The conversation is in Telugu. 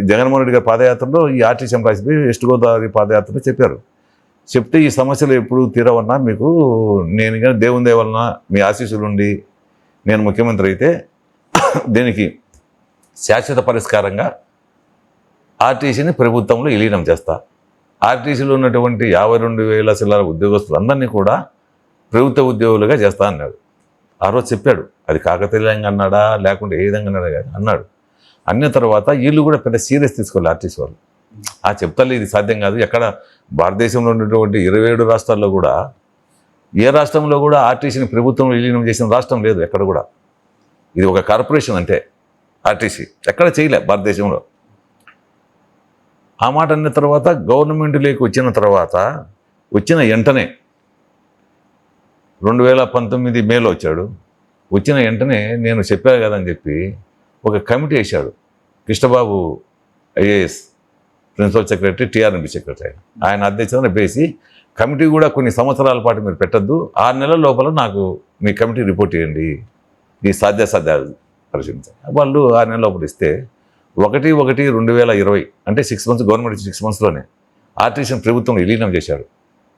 జగన్మోహన్ రెడ్డి గారి పాదయాత్రలో ఈ ఆర్టీసీ ఎంప్లాయీస్పై వెస్ట్ గోదావరి పాదయాత్రలో చెప్పారు. చెప్తే ఈ సమస్యలు ఎప్పుడు తీరవన్నా మీకు నేను కానీ దేవుని దయ వలన మీ ఆశీస్సులు ఉండి నేను ముఖ్యమంత్రి అయితే దీనికి శాశ్వత పరిష్కారంగా ఆర్టీసీని ప్రభుత్వంలో విలీనం చేస్తా, ఆర్టీసీలో ఉన్నటువంటి 52,000 చిల్లర ఉద్యోగస్తులందరినీ కూడా ప్రభుత్వ ఉద్యోగులుగా చేస్తా అన్నాడు. ఆ రోజు చెప్పాడు. అది కాకతీయంగా అన్నాడా లేకుంటే ఏ విధంగా అన్నాడా కానీ అన్నాడు. అన్న తర్వాత వీళ్ళు కూడా పెద్ద సీరియస్ తీసుకోవాలి ఆర్టీసీ వాళ్ళు. చెప్తారు ఇది సాధ్యం కాదు. ఎక్కడ భారతదేశంలో ఉన్నటువంటి 27 రాష్ట్రాల్లో కూడా ఏ రాష్ట్రంలో కూడా ఆర్టీసీని ప్రభుత్వంలో విలీనం చేసిన రాష్ట్రం లేదు ఎక్కడ కూడా. ఇది ఒక కార్పొరేషన్ అంటే ఆర్టీసీ ఎక్కడ చేయలే భారతదేశంలో. ఆ మాట అన్న తర్వాత గవర్నమెంట్లోకి వచ్చిన తర్వాత వచ్చిన వెంటనే 2019 మేలో వచ్చాడు. వచ్చిన వెంటనే నేను చెప్పా కదని చెప్పి ఒక కమిటీ వేశాడు. Krishnababu IAS principal secretary, TRMP secretary, ఆయన అధ్యక్షతన వేసి కమిటీ కూడా కొన్ని సంవత్సరాల పాటు మీరు పెట్టద్దు, 6 నెలల లోపల నాకు మీ కమిటీ రిపోర్ట్ ఇవ్వండి, ఈ సాధ్యాసాధ్యాలు పరిశీలించాలి. వాళ్ళు 6 నెలల లోపల ఇస్తే 1/1/2020 అంటే 6 మంత్స్, గవర్నమెంట్ 6 మంత్స్లోనే ఆర్టీసీని ప్రభుత్వం విలీనం చేశాడు.